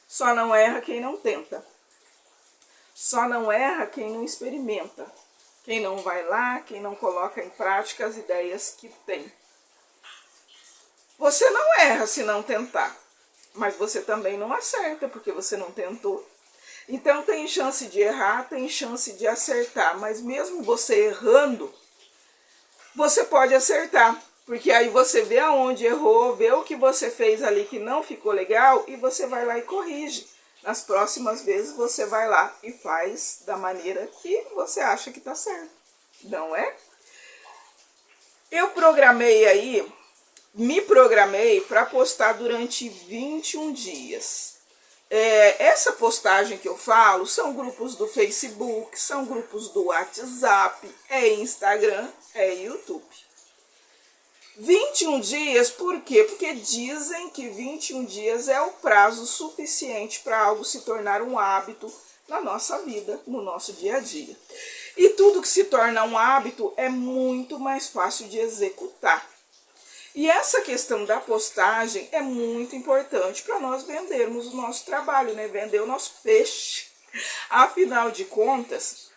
Só não erra quem não tenta. Só não erra quem não experimenta. Quem não vai lá, quem não coloca em prática as ideias que tem. Você não erra se não tentar, mas você também não acerta porque você não tentou. Então tem chance de errar, tem chance de acertar, mas mesmo você errando, você pode acertar, porque aí você vê aonde errou, vê o que você fez ali que não ficou legal e você vai lá e corrige. Nas próximas vezes você vai lá e faz da maneira que você acha que está certo, não é? Eu me programei para postar durante 21 dias. Essa postagem que eu falo são grupos do Facebook, são grupos do WhatsApp, é Instagram, é YouTube. 21 dias, por quê? Porque dizem que 21 dias é o prazo suficiente para algo se tornar um hábito na nossa vida, no nosso dia a dia. E tudo que se torna um hábito é muito mais fácil de executar. E essa questão da postagem é muito importante para nós vendermos o nosso trabalho, né? Vender o nosso peixe. Afinal de contas,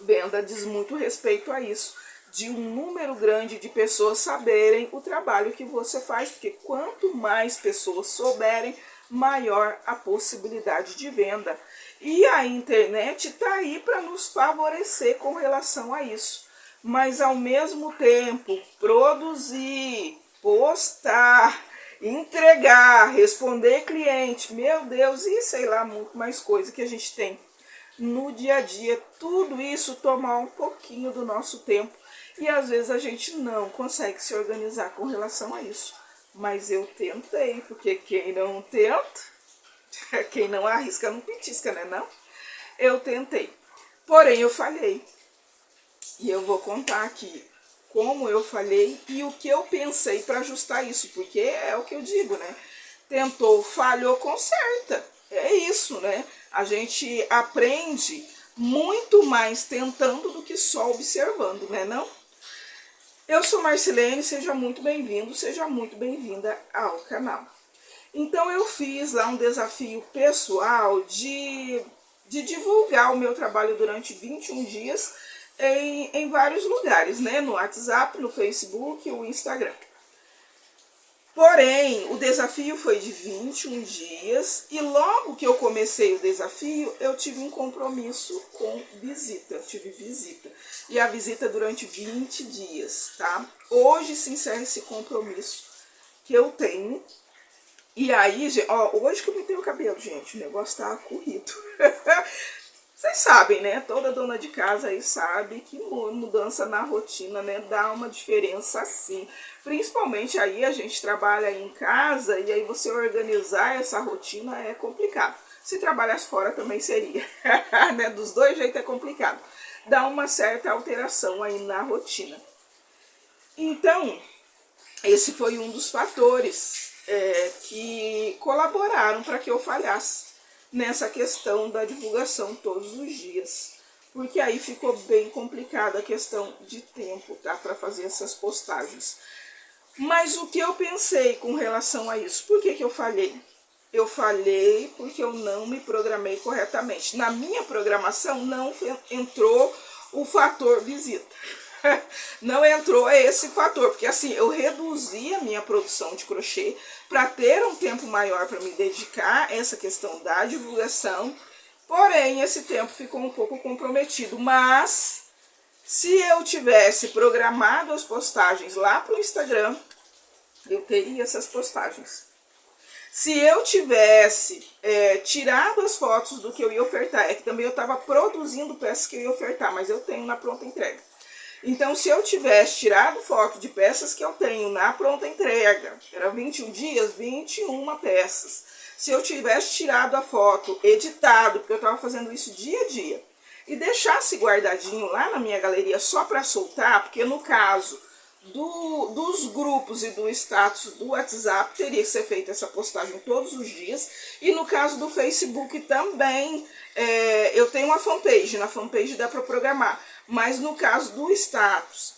venda diz muito respeito a isso, de um número grande de pessoas saberem o trabalho que você faz, porque quanto mais pessoas souberem, maior a possibilidade de venda. E a internet está aí para nos favorecer com relação a isso. Mas ao mesmo tempo, produzir, postar, entregar, responder cliente, meu Deus, e sei lá, muito mais coisa que a gente tem no dia a dia. Tudo isso toma um pouquinho do nosso tempo e às vezes a gente não consegue se organizar com relação a isso. Mas eu tentei, porque quem não tenta, quem não arrisca não petisca, né não? Eu tentei, porém eu falhei. E eu vou contar aqui como eu falhei e o que eu pensei para ajustar isso, porque é o que eu digo, né? Tentou, falhou, conserta. É isso, né? A gente aprende muito mais tentando do que só observando, né não? Eu sou Marcilene, seja muito bem-vindo, seja muito bem-vinda ao canal. Então eu fiz lá um desafio pessoal de divulgar o meu trabalho durante 21 dias em vários lugares, né? No WhatsApp, no Facebook, o Instagram. Porém, o desafio foi de 21 dias e logo que eu comecei o desafio, eu tive um compromisso com visita, eu tive visita. E a visita durante 20 dias, tá? Hoje se encerra esse compromisso que eu tenho. E aí, ó, hoje que eu pintei o cabelo, gente, o negócio tá corrido. Vocês sabem, né? Toda dona de casa aí sabe que mudança na rotina, né? Dá uma diferença sim. Principalmente aí a gente trabalha em casa e aí você organizar essa rotina é complicado. Se trabalhasse fora também seria, né? Dos dois jeitos é complicado. Dá uma certa alteração aí na rotina. Então, esse foi um dos fatores que colaboraram para que eu falhasse nessa questão da divulgação todos os dias, porque aí ficou bem complicada a questão de tempo, tá, para fazer essas postagens. Mas o que eu pensei com relação a isso? Por que eu falhei? Eu falhei porque eu não me programei corretamente. Na minha programação não entrou o fator visita. Não entrou esse fator, porque assim, eu reduzi a minha produção de crochê para ter um tempo maior para me dedicar a essa questão da divulgação, porém esse tempo ficou um pouco comprometido, mas se eu tivesse programado as postagens lá para o Instagram, eu teria essas postagens. Se eu tivesse tirado as fotos do que eu ia ofertar, é que também eu estava produzindo peças que eu ia ofertar, mas eu tenho na pronta entrega. Então, se eu tivesse tirado foto de peças que eu tenho na pronta entrega, era 21 dias, 21 peças. Se eu tivesse tirado a foto, editado, porque eu estava fazendo isso dia a dia, e deixasse guardadinho lá na minha galeria só para soltar, porque no caso dos grupos e do status do WhatsApp, teria que ser feita essa postagem todos os dias, e no caso do Facebook também, eu tenho uma fanpage, na fanpage dá para programar. Mas no caso do status,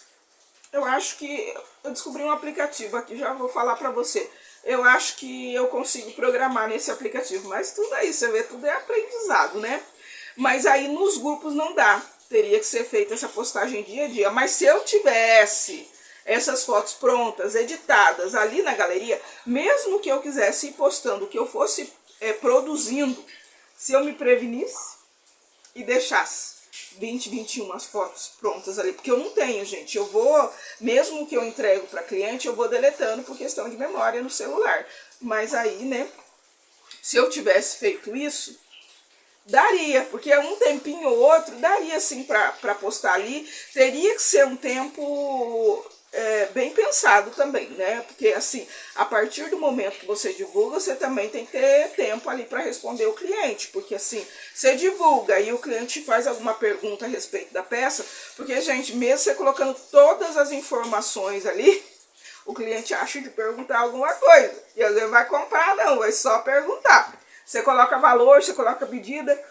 eu acho que eu descobri um aplicativo aqui, já vou falar para você. eu acho que eu consigo programar nesse aplicativo. Mas tudo aí, você vê, tudo é aprendizado, né? Mas aí nos grupos não dá. Teria que ser feita essa postagem dia a dia. Mas se eu tivesse essas fotos prontas, editadas ali na galeria, mesmo que eu quisesse ir postando, que eu fosse produzindo, se eu me prevenisse e deixasse 20, 21 as fotos prontas ali, porque eu não tenho, gente, eu vou, mesmo que eu entrego para cliente, eu vou deletando por questão de memória no celular, mas aí, né, se eu tivesse feito isso, daria, porque um tempinho ou outro, daria sim para postar ali, teria que ser um tempo bem pensado também, né? Porque assim, a partir do momento que você divulga, você também tem que ter tempo ali para responder o cliente, porque assim, você divulga e o cliente faz alguma pergunta a respeito da peça, porque gente, mesmo você colocando todas as informações ali, o cliente acha de perguntar alguma coisa, e às vezes vai comprar não, vai só perguntar. Você coloca valor, você coloca medida,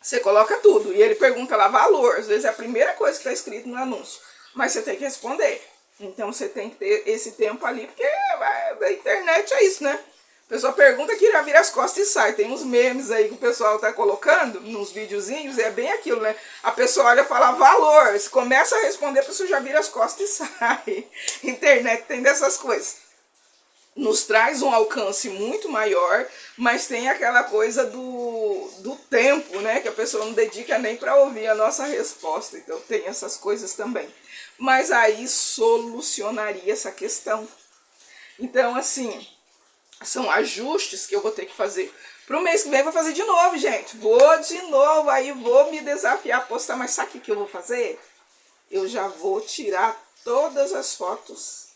você coloca tudo. E ele pergunta lá valor. Às vezes é a primeira coisa que está escrito no anúncio. Mas você tem que responder. Então você tem que ter esse tempo ali, porque a internet é isso, né? A pessoa pergunta que já vira as costas e sai. Tem uns memes aí que o pessoal tá colocando, nos videozinhos, é bem aquilo, né? A pessoa olha e fala valor. Se começa a responder, a pessoa já vira as costas e sai. Internet tem dessas coisas. Nos traz um alcance muito maior, mas tem aquela coisa do tempo, né? Que a pessoa não dedica nem para ouvir a nossa resposta. Então tem essas coisas também. Mas aí solucionaria essa questão. Então, assim, são ajustes que eu vou ter que fazer. Pro mês que vem eu vou fazer de novo, gente. Vou de novo, aí vou me desafiar a postar. Mas sabe o que eu vou fazer? Eu já vou tirar todas as fotos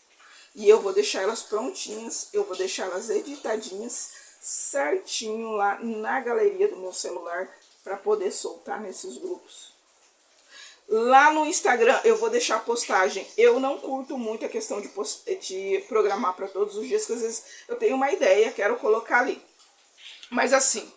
e eu vou deixar elas prontinhas, eu vou deixar elas editadinhas, certinho lá na galeria do meu celular, para poder soltar nesses grupos. Lá no Instagram eu vou deixar a postagem. Eu não curto muito a questão de programar para todos os dias, porque às vezes eu tenho uma ideia, quero colocar ali. Mas assim,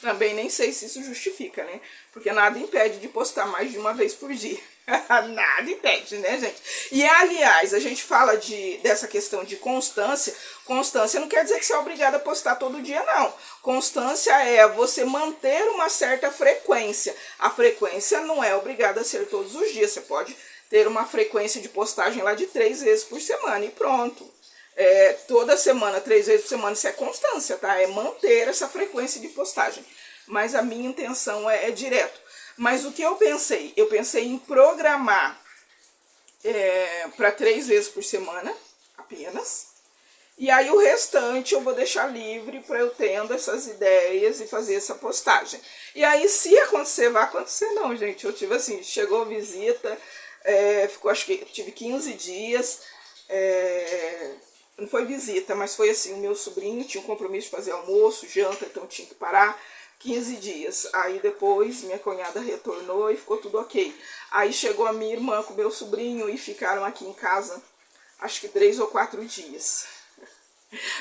também nem sei se isso justifica, né? Porque nada impede de postar mais de uma vez por dia. Nada impede, né, gente? E, aliás, a gente fala dessa questão de constância. Constância não quer dizer que você é obrigado a postar todo dia, não. Constância é você manter uma certa frequência. A frequência não é obrigada a ser todos os dias. Você pode ter uma frequência de postagem lá de 3 vezes por semana e pronto. Toda semana, 3 vezes por semana, isso é constância, tá? É manter essa frequência de postagem. Mas a minha intenção é direto. Mas o que eu pensei? Eu pensei em programar para 3 vezes por semana, apenas. E aí o restante eu vou deixar livre para eu tendo essas ideias e fazer essa postagem. E aí se acontecer, vai acontecer não, gente. Eu tive assim, chegou visita, ficou, acho que tive 15 dias, não foi visita, mas foi assim, o meu sobrinho tinha um compromisso de fazer almoço, janta, então tinha que parar 15 dias. Aí depois minha cunhada retornou e ficou tudo ok. Aí chegou a minha irmã com o meu sobrinho e ficaram aqui em casa, acho que 3 ou 4 dias.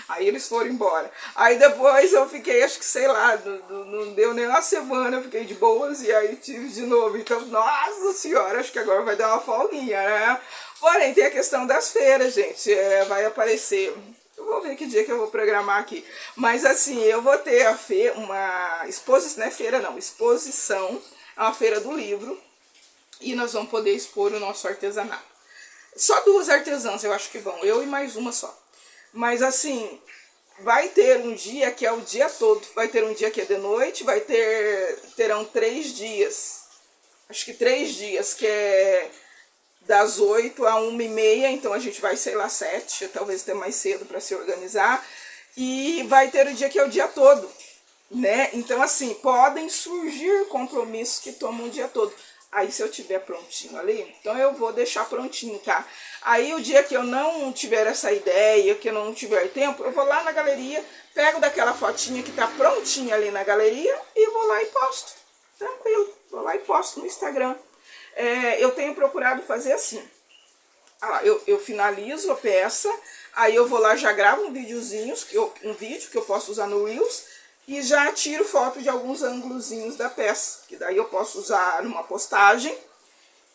Aí eles foram embora. Aí depois eu fiquei, acho que sei lá, não deu nem uma semana, eu fiquei de boas e aí tive de novo. Então, nossa senhora, acho que agora vai dar uma folguinha, né? Porém, tem a questão das feiras, gente. Vai aparecer. Eu vou ver que dia que eu vou programar aqui. Mas assim, eu vou ter uma exposição, não é feira não, exposição, uma feira do livro. E nós vamos poder expor o nosso artesanato. Só 2 artesãs eu acho que vão, eu e mais uma só. Mas assim, vai ter um dia que é o dia todo. Vai ter um dia que é de noite, terão 3 dias. Acho que 3 dias, que é das 8 a 1h30, então a gente vai, sei lá, 7, talvez até mais cedo para se organizar. E vai ter o dia que é o dia todo, né? Então assim, podem surgir compromissos que tomam o dia todo. Aí se eu tiver prontinho ali, então eu vou deixar prontinho, tá? Aí o dia que eu não tiver essa ideia, que eu não tiver tempo, eu vou lá na galeria, pego daquela fotinha que tá prontinha ali na galeria e vou lá e posto. Tranquilo, vou lá e posto no Instagram. Eu tenho procurado fazer assim. Eu finalizo a peça, aí eu vou lá, já gravo um vídeo que eu posso usar no Reels, e já tiro foto de alguns ângulozinhos da peça, que daí eu posso usar numa postagem,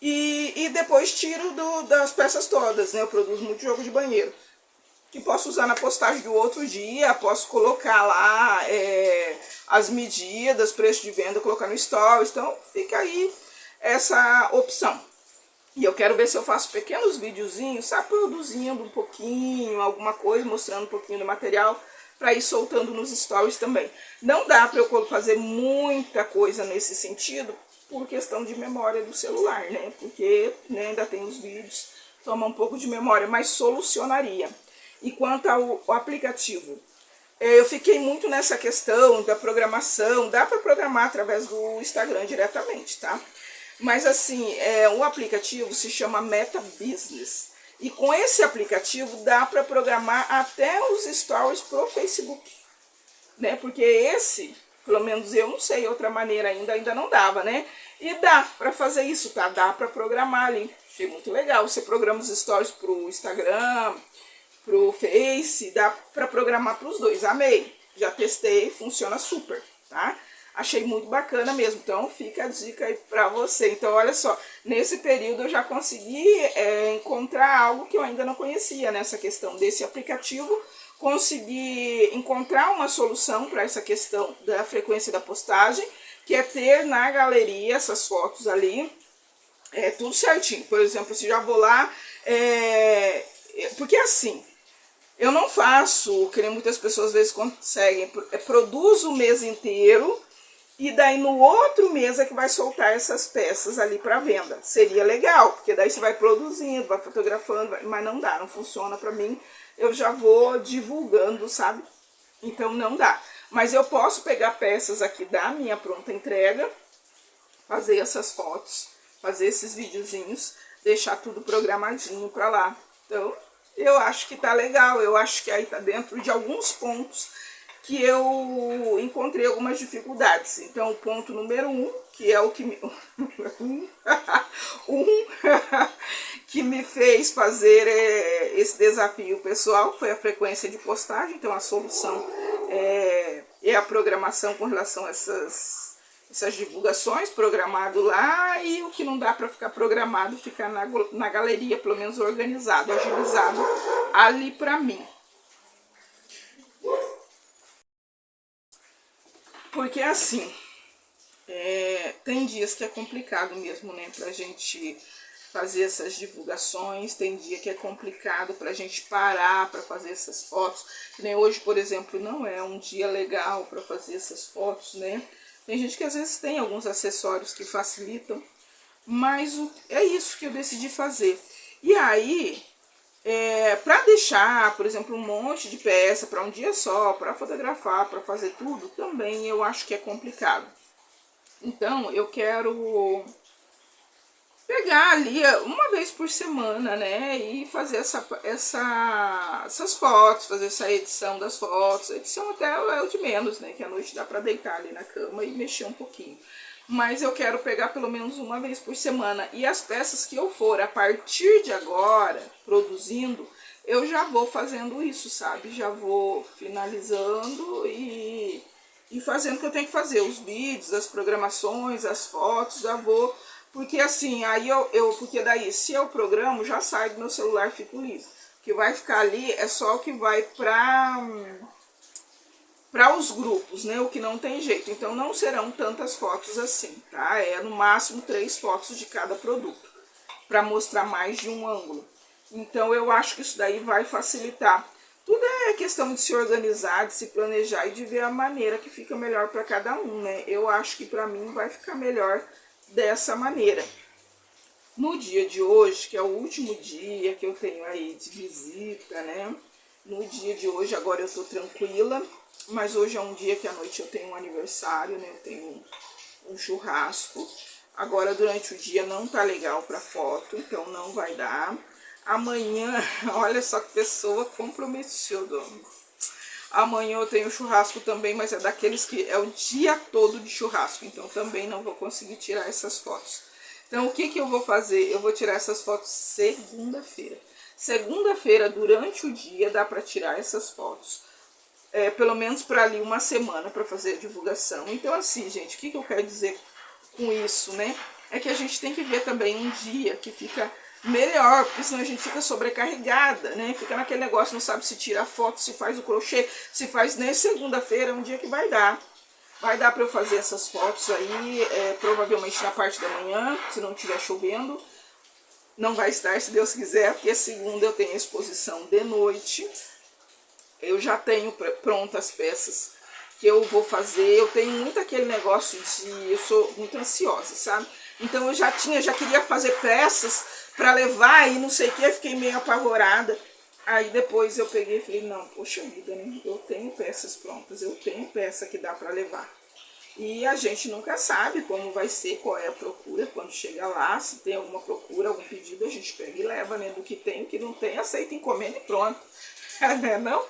e depois tiro das peças todas, né? Eu produzo muito jogo de banheiro. que posso usar na postagem do outro dia, posso colocar lá as medidas, preço de venda, colocar no Stories, então fica aí essa opção. E eu quero ver se eu faço pequenos videozinhos, sabe, produzindo um pouquinho, alguma coisa, mostrando um pouquinho do material, para ir soltando nos stories também. Não dá para eu fazer muita coisa nesse sentido, por questão de memória do celular, né? Porque né, ainda tem os vídeos, toma um pouco de memória, mas solucionaria. E quanto ao aplicativo, eu fiquei muito nessa questão da programação, dá para programar através do Instagram diretamente, tá? Mas assim, o aplicativo se chama Meta Business. E com esse aplicativo dá para programar até os stories pro Facebook, né? Porque esse, pelo menos eu não sei outra maneira ainda não dava, né? E dá para fazer isso, tá? Dá para programar ali. Achei muito legal. Você programa os stories pro Instagram, pro Face, dá para programar para os dois. Amei. Já testei, funciona super, tá? Achei muito bacana mesmo, então fica a dica aí pra você. Então olha só, nesse período eu já consegui encontrar algo que eu ainda não conhecia nessa questão desse aplicativo. Consegui encontrar uma solução para essa questão da frequência da postagem, que é ter na galeria essas fotos ali, tudo certinho. Por exemplo, se já vou lá, porque assim, eu não faço, que nem muitas pessoas às vezes conseguem, produzo o mês inteiro, e daí no outro mês é que vai soltar essas peças ali para venda. Seria legal, porque daí você vai produzindo, vai fotografando, mas não dá, não funciona para mim. Eu já vou divulgando, sabe? Então não dá. Mas eu posso pegar peças aqui da minha pronta entrega, fazer essas fotos, fazer esses videozinhos, deixar tudo programadinho para lá. Então eu acho que tá legal, eu acho que aí tá dentro de alguns pontos que eu encontrei algumas dificuldades. Então, o ponto número 1, que é o que me, que me fez fazer esse desafio pessoal, foi a frequência de postagem. Então, a solução é a programação com relação a essas divulgações, programado lá, e o que não dá para ficar programado, ficar na galeria, pelo menos organizado, agilizado ali para mim. Porque assim, tem dias que é complicado mesmo, né, pra gente fazer essas divulgações, tem dia que é complicado pra gente parar pra fazer essas fotos, que nem hoje, por exemplo, não é um dia legal pra fazer essas fotos, né, tem gente que às vezes tem alguns acessórios que facilitam, mas é isso que eu decidi fazer. E aí, para deixar, por exemplo, um monte de peça para um dia só, para fotografar, para fazer tudo, também eu acho que é complicado. Então, eu quero pegar ali uma vez por semana, né, e fazer essas fotos, fazer essa edição das fotos. A edição até é o de menos, né, que à noite dá para deitar ali na cama e mexer um pouquinho. Mas eu quero pegar pelo menos uma vez por semana. E as peças que eu for a partir de agora produzindo, eu já vou fazendo isso, sabe? Já vou finalizando e fazendo o que eu tenho que fazer. Os vídeos, as programações, as fotos, já vou. Porque assim, aí porque daí se eu programo, já sai do meu celular, fico livre. O que vai ficar ali é só o que vai para os grupos, né, o que não tem jeito. Então não serão tantas fotos assim, tá? É no máximo 3 fotos de cada produto, para mostrar mais de um ângulo. Então eu acho que isso daí vai facilitar. Tudo é questão de se organizar, de se planejar e de ver a maneira que fica melhor para cada um, né? Eu acho que para mim vai ficar melhor dessa maneira. No dia de hoje, que é o último dia que eu tenho aí de visita, né? No dia de hoje, agora eu tô tranquila, mas hoje é um dia que à noite eu tenho um aniversário, né? Eu tenho um churrasco. Agora durante o dia não tá legal pra foto, então não vai dar. Amanhã, olha só que pessoa comprometida. Amanhã eu tenho churrasco também, mas é daqueles que é o dia todo de churrasco, então também não vou conseguir tirar essas fotos. Então o que eu vou fazer? Eu vou tirar essas fotos segunda-feira. Segunda-feira, durante o dia, dá para tirar essas fotos. Pelo menos para ali uma semana para fazer a divulgação. Então assim, gente, o que eu quero dizer com isso, né? É que a gente tem que ver também um dia que fica melhor, porque senão a gente fica sobrecarregada, né? Fica naquele negócio, não sabe se tira foto, se faz o crochê, se faz nem segunda-feira, é um dia que vai dar. Vai dar para eu fazer essas fotos aí, provavelmente na parte da manhã, se não estiver chovendo. Não vai estar, se Deus quiser, porque segunda eu tenho a exposição de noite. Eu já tenho prontas as peças que eu vou fazer. Eu tenho muito aquele negócio de... eu sou muito ansiosa, sabe? Então eu já queria fazer peças para levar e não sei o que, eu fiquei meio apavorada. Aí depois eu peguei e falei, não, poxa vida, né? Eu tenho peças prontas, eu tenho peça que dá para levar. E a gente nunca sabe como vai ser, qual é a procura, quando chega lá, se tem alguma procura, algum pedido, a gente pega e leva, né? Do que tem, que não tem, aceita, encomenda e pronto. Não?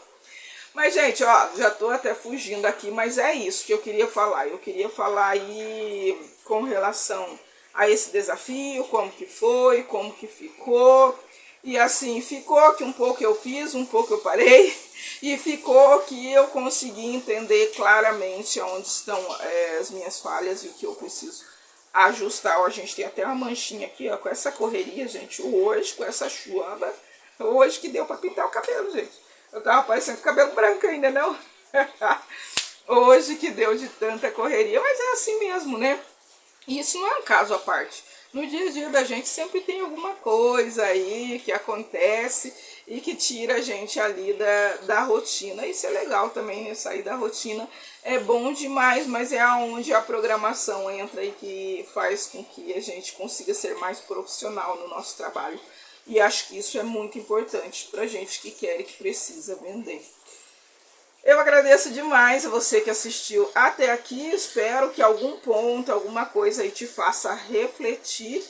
Mas, gente, ó, já tô até fugindo aqui, mas é isso que eu queria falar. Eu queria falar aí com relação a esse desafio, como que foi, como que ficou. E assim, ficou que um pouco eu fiz, um pouco eu parei. E ficou que eu consegui entender claramente onde estão as minhas falhas e o que eu preciso ajustar. Ó, a gente tem até uma manchinha aqui, ó, com essa correria, gente. Hoje, com essa chuva, hoje que deu pra pintar o cabelo, gente. Eu tava parecendo com cabelo branco ainda, não? Hoje que deu de tanta correria, mas é assim mesmo, né? E isso não é um caso à parte. No dia a dia da gente sempre tem alguma coisa aí que acontece e que tira a gente ali da rotina. Isso é legal também, né? Sair da rotina é bom demais, mas é aonde a programação entra e que faz com que a gente consiga ser mais profissional no nosso trabalho. E acho que isso é muito importante pra gente que quer e que precisa vender. Eu agradeço demais a você que assistiu até aqui. Espero que algum ponto, alguma coisa aí te faça refletir,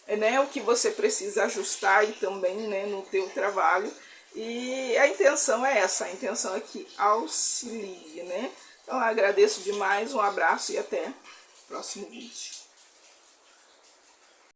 né, o que você precisa ajustar aí também, né, no teu trabalho. E a intenção é essa, a intenção é que auxilie, né? Então eu agradeço demais, um abraço e até o próximo vídeo.